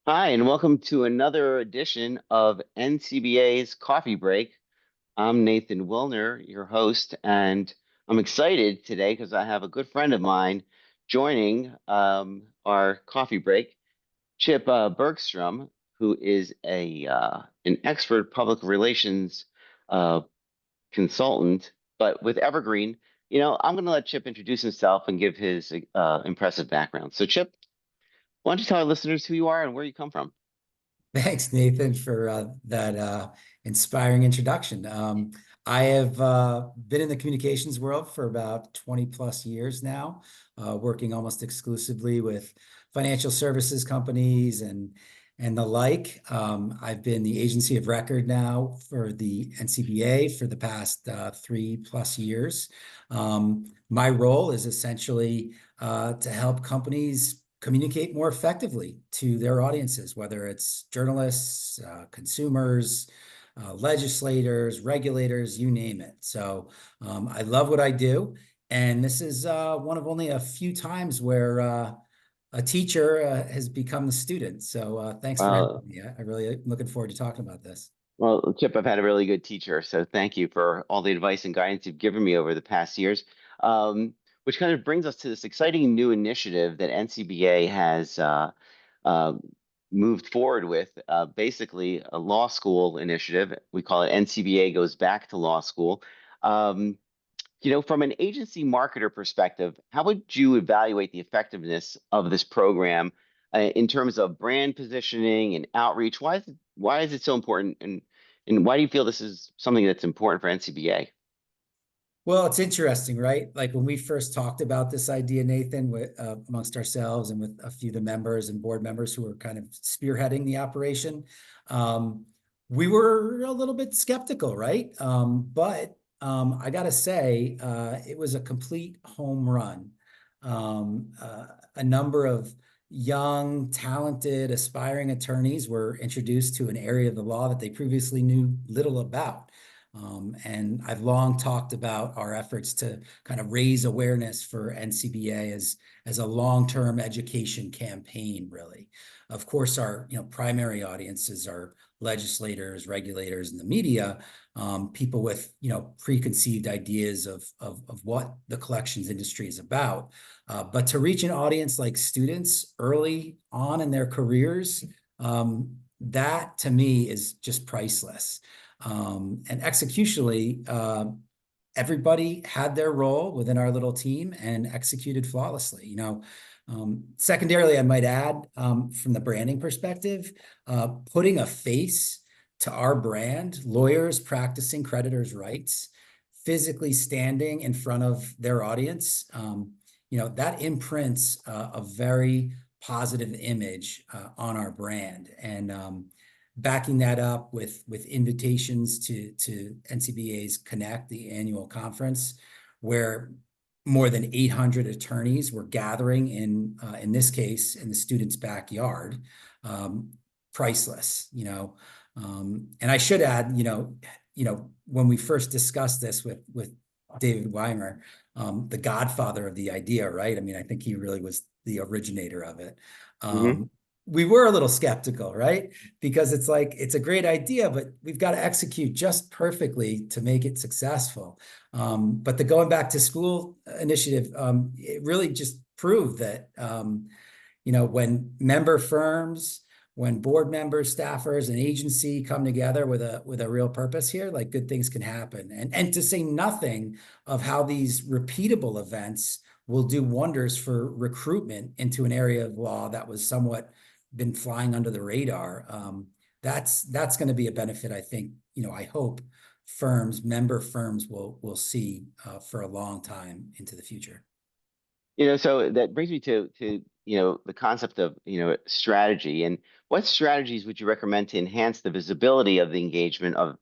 Hi, and welcome to another edition of NCBA's Coffee Break. I'm Nathan Wilner, your host, and I'm excited today because I have a good friend of mine joining our coffee break, Chip Bergstrom, who is a an expert public relations uh, consultant, but with Evergreen. I'm going to let Chip introduce himself and give his impressive background. So, Chip, why don't you tell our listeners who you are and where you come from? Thanks, Nathan, for that inspiring introduction. I have been in the communications world for about 20 plus years now, working almost exclusively with financial services companies and the like. I've been the agency of record now for the NCBA for the past 3 plus years. My role is essentially to help companies communicate more effectively to their audiences, whether it's journalists, consumers, legislators, regulators, you name it. So I love what I do. And this is one of only a few times where a teacher has become the student. So thanks for having Uh, me. I really am looking forward to talking about this. Well, Chip, I've had a really good teacher, so thank you for all the advice and guidance you've given me over the past years. Which kind of brings us to this exciting new initiative that NCBA has uh, moved forward with, basically a law school initiative. We call it NCBA Goes Back to Law School. Um, from an agency marketer perspective, how would you evaluate the effectiveness of this program in terms of brand positioning and outreach? Why is it so important, and why do you feel this is something that's important for NCBA? Well, it's interesting, right? Like when we first talked about this idea, Nathan, with, amongst ourselves and with a few of the members and board members who were kind of spearheading the operation, um, we were a little bit skeptical, right? But I got to say, it was a complete home run. A number of young, talented, aspiring attorneys were introduced to an area of the law that they previously knew little about. And I've long talked about our efforts to kind of raise awareness for NCBA as a long-term education campaign, really. Of course, our primary audiences are legislators, regulators, and the media, people with preconceived ideas of what the collections industry is about. But to reach an audience like students early on in their careers, that to me is just priceless. And executionally, everybody had their role within our little team and executed flawlessly. Secondarily, I might add, from the branding perspective, putting a face to our brand, lawyers practicing creditors' rights, physically standing in front of their audience, that imprints a very positive image on our brand. And backing that up with invitations to NCBA's Connect, the annual conference, where more than 800 attorneys were gathering in this case in the student's backyard. um, Priceless. And I should add, when we first discussed this with David Weimer, the godfather of the idea, right? I mean, I think he really was the originator of it. Hmm. um, we were a little skeptical, right? Because it's like, it's a great idea, but we've got to execute just perfectly to make it successful. But the Going Back to School initiative, it really just proved that, when member firms, when board members, staffers, and agency come together with a real purpose here, like good things can happen. And to say nothing of how these repeatable events will do wonders for recruitment into an area of law that was somewhat been flying under the radar. That's going to be a benefit, I think, I hope member firms will see for a long time into the future. So that brings me to the concept of strategy, and what strategies would you recommend to enhance the visibility of the engagement of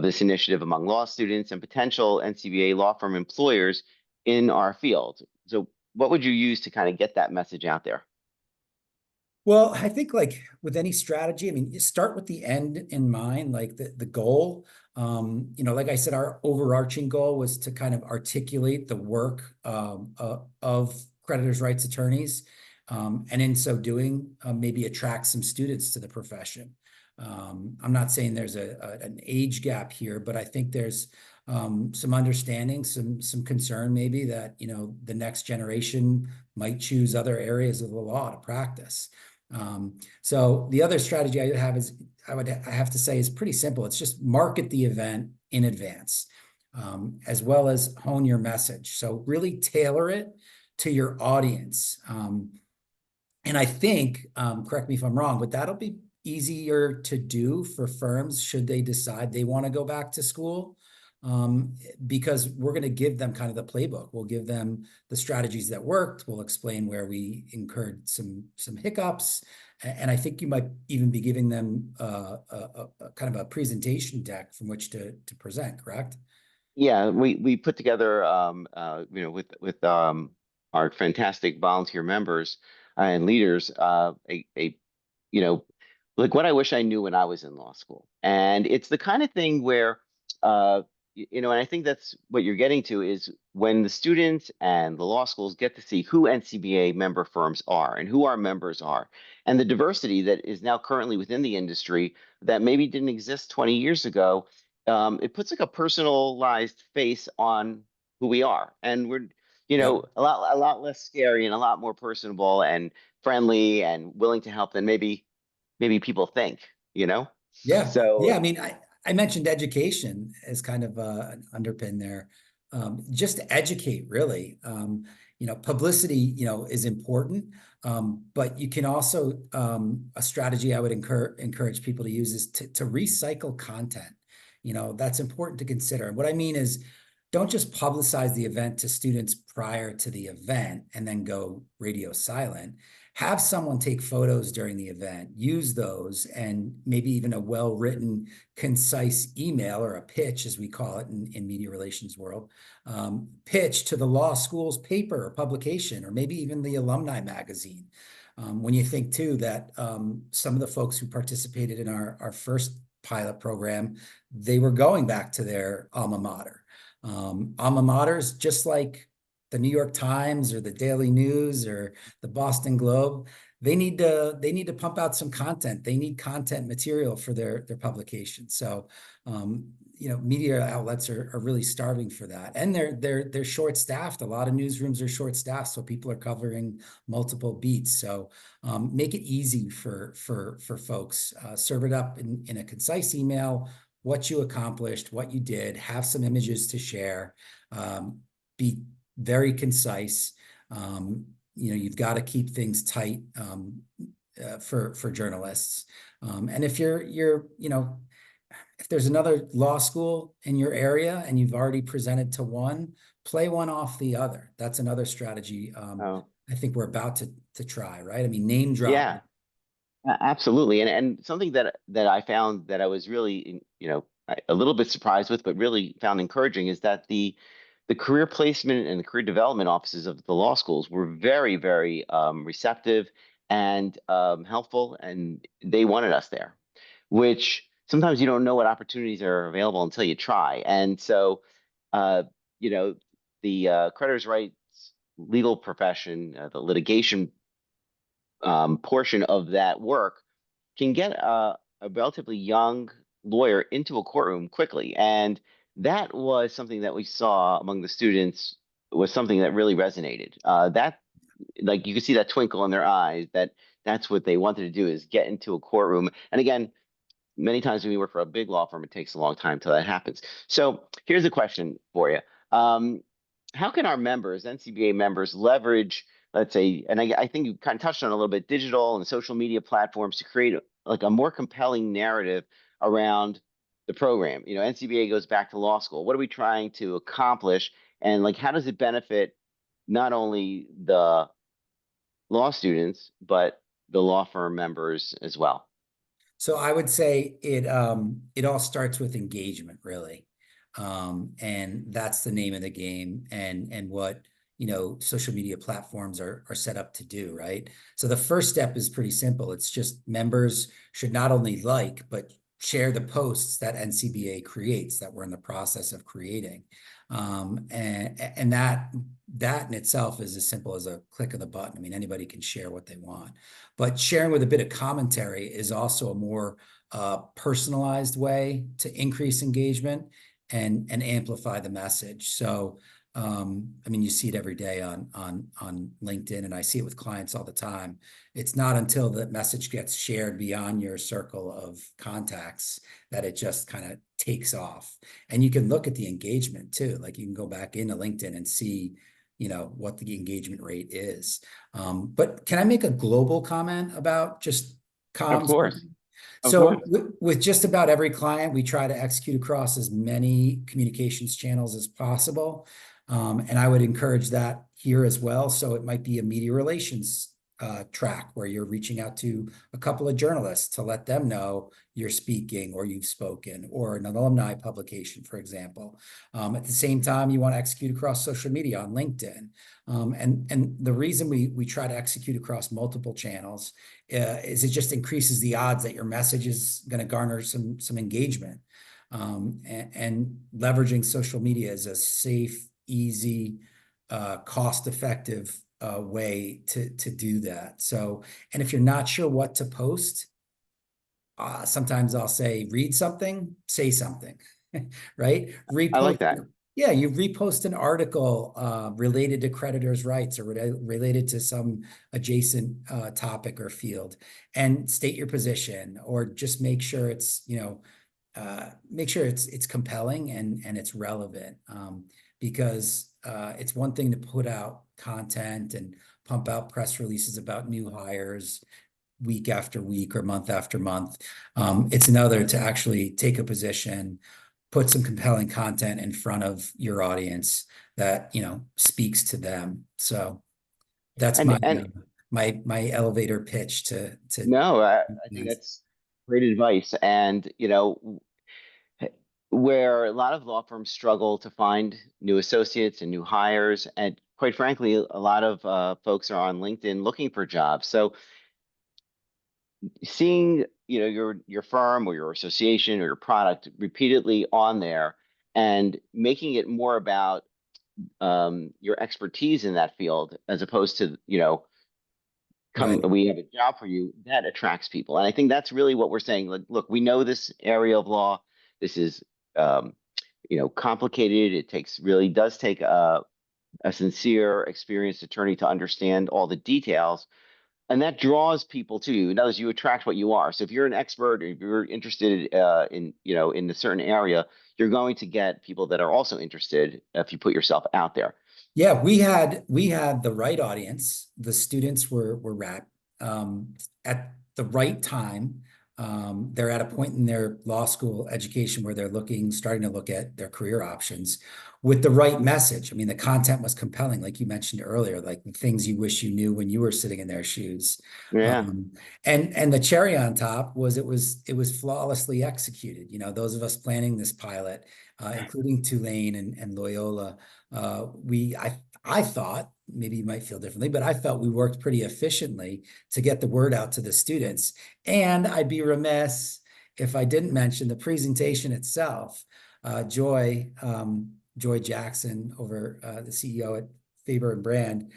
this initiative among law students and potential NCBA law firm employers in our field? So what would you use to kind of get that message out there? Well, I think like with any strategy, I mean, you start with the end in mind, like the goal. Like I said, our overarching goal was to kind of articulate the work of creditors' rights attorneys and in so doing, maybe attract some students to the profession. I'm not saying there's an age gap here, but I think there's some understanding, some concern maybe that, the next generation might choose other areas of the law to practice. So the other strategy I have is I have to say is pretty simple. It's just market the event in advance, as well as hone your message. So really tailor it to your audience. And I think, correct me if I'm wrong, but that'll be easier to do for firms should they decide they want to go back to school. Because we're going to give them kind of the playbook. We'll give them the strategies that worked. We'll explain where we incurred some hiccups. And I think you might even be giving them a kind of a presentation deck from which to present, correct? Yeah, we put together, with our fantastic volunteer members and leaders, a you know, like what I wish I knew when I was in law school. And it's the kind of thing where, and I think that's what you're getting to is when the students and the law schools get to see who NCBA member firms are and who our members are, and the diversity that is now currently within the industry that maybe didn't exist 20 years ago. It puts like a personalized face on who we are, and we're, Yep. a lot less scary and a lot more personable and friendly and willing to help than maybe people think, you know? Yeah, yeah. So I mean, I mentioned education as kind of an underpin there. Just to educate, really. Publicity, is important, but you can also a strategy I would encourage people to use is to recycle content. That's important to consider. What I mean is, don't just publicize the event to students prior to the event and then go radio silent. Have someone take photos during the event, use those, and maybe even a well-written, concise email or a pitch, as we call it in media relations world, pitch to the law school's paper or publication, or maybe even the alumni magazine. When you think too that some of the folks who participated in our first pilot program, they were going back to their alma mater. Alma maters, just like the New York Times or the Daily News or the Boston Globe, they need to pump out some content. They need content material for their publication. So media outlets are really starving for that, and they're short staffed. A lot of newsrooms are short staffed, so people are covering multiple beats. So make it easy for folks. Serve it up in a concise email. What you accomplished, what you did, have some images to share, be very concise. You've got to keep things tight for journalists. And if if there's another law school in your area and you've already presented to one, play one off the other. That's another strategy. oh I think we're about to try, right? I mean, name drop. yeah, absolutely. And something that I found that I was really, a little bit surprised with, but really found encouraging is that the career placement and the career development offices of the law schools were very, very receptive and helpful, and they wanted us there, which sometimes you don't know what opportunities are available until you try. And so, uh, you know, the creditors' rights legal profession, the litigation portion of that work can get a relatively young lawyer into a courtroom quickly. And that was something that we saw among the students was something that really resonated. That like you could see that twinkle in their eyes that that's what they wanted to do is get into a courtroom. And again, many times when we work for a big law firm, it takes a long time till that happens. So here's a question for you. How can our members, NCBA members, leverage, let's say, and I think you kind of touched on it a little bit, digital and social media platforms to create like a more compelling narrative around the program? NCBA goes back to law school. What are we trying to accomplish? And like, how does it benefit not only the law students, but the law firm members as well? So I would say it all starts with engagement, really. And that's the name of the game and what social media platforms are set up to do, right? So the first step is pretty simple. It's just members should not only like, but share the posts that NCBA creates that we're in the process of creating. And that in itself is as simple as a click of the button. I mean, anybody can share what they want, but sharing with a bit of commentary is also a more personalized way to increase engagement and amplify the message. So, I mean, you see it every day on LinkedIn, and I see it with clients all the time. It's not until the message gets shared beyond your circle of contacts that it just kind of takes off. And you can look at the engagement too. Like you can go back into LinkedIn and see, what the engagement rate is. But can I make a global comment about just Of comms? course. Of So course. with just about every client, we try to execute across as many communications channels as possible. And I would encourage that here as well. So it might be a media relations track where you're reaching out to a couple of journalists to let them know you're speaking or you've spoken, or an alumni publication, for example. At the same time, you want to execute across social media on LinkedIn. And the reason we try to execute across multiple channels is it just increases the odds that your message is going to garner some engagement. And leveraging social media is a safe, easy, cost-effective way to do that. So, and if you're not sure what to post, sometimes I'll say, read something, say something, right? I like Repost. that. Yeah, you repost an article related to creditors' rights or related to some adjacent topic or field, and state your position, or just make sure it's, make sure it's compelling and it's relevant. Because it's one thing to put out content and pump out press releases about new hires week after week or month after month. It's another to actually take a position, put some compelling content in front of your audience that, speaks to them. So that's And my elevator pitch to no, I think that's great advice. And, where a lot of law firms struggle to find new associates and new hires, and quite frankly, a lot of folks are on LinkedIn looking for jobs. So seeing, your firm or your association or your product repeatedly on there and making it more about your expertise in that field as opposed to, come, right. we have a job for you, that attracts people. And I think that's really what we're saying. Like, look, we know this area of law. This is, um, complicated. It really does take a sincere, experienced attorney to understand all the details. And that draws people to you. In other words, you attract what you are. So if you're an expert, or if you're interested in a certain area, you're going to get people that are also interested if you put yourself out there. Yeah, we had the right audience. The students were at the right time. They're at a point in their law school education where they're starting to look at their career options with the right message. I mean, the content was compelling, like you mentioned earlier, like the things you wish you knew when you were sitting in their shoes. Yeah. Um, and the cherry on top was it was flawlessly executed. Those of us planning this pilot, including Tulane and Loyola, I thought, maybe you might feel differently, but I felt we worked pretty efficiently to get the word out to the students. And I'd be remiss if I didn't mention the presentation itself. Joy Jackson, over the CEO at Faber and Brand,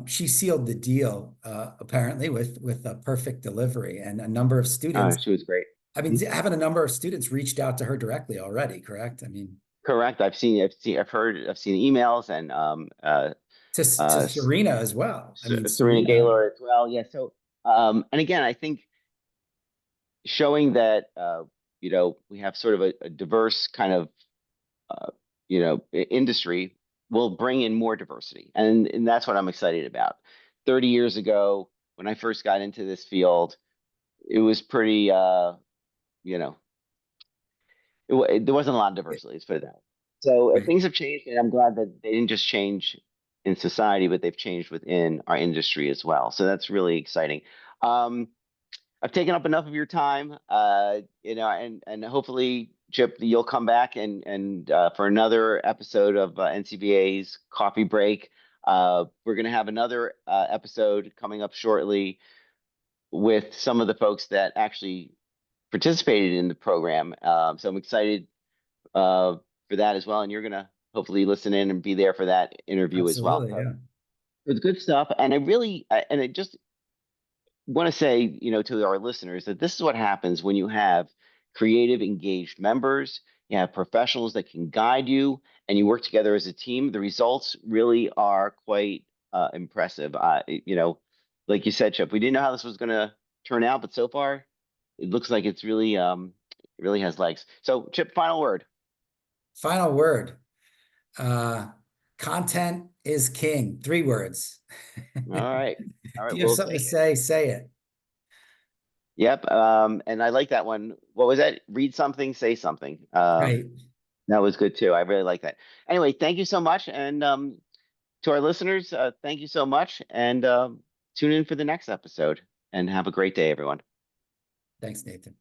she sealed the deal apparently with a perfect delivery, and a number of students. She was great. I mean, having a number of students reached out to her directly already, correct? I mean, Correct. I've heard, I've seen emails and to Serena as well. I mean, Serena Serena, Gaylor as well. Yeah. So, and again, I think showing that, we have sort of a diverse kind of, industry will bring in more diversity. And that's what I'm excited about. 30 years ago, when I first got into this field, it was pretty, you know, there wasn't a lot of diversity, let's put it that way. So right. things have changed, and I'm glad that they didn't just change in society, but they've changed within our industry as well. So that's really exciting. Um, I've taken up enough of your time, and hopefully, Chip, you'll come back and for another episode of NCBA's Coffee Break. We're going to have another episode coming up shortly with some of the folks that actually participated in the program. So I'm excited uh, for that as well. And you're gonna hopefully listen in and be there for that interview as well. Absolutely. So Yeah. it's good stuff. And I just want to say, to our listeners that this is what happens when you have creative, engaged members, you have professionals that can guide you, and you work together as a team. The results really are quite impressive. Like you said, Chip, we didn't know how this was going to turn out, but so far, it looks like it really has legs. So, Chip, final word. Final word. Uh, Content is king. 3 words. All right, all If right, you have we'll something to take it. say it. Yep. And I like that one. What was that? Read something, say something. Right. That was good too. I really like that. Anyway, thank you so much. And to our listeners, thank you so much. And tune in for the next episode. And have a great day, everyone. Thanks, Nathan.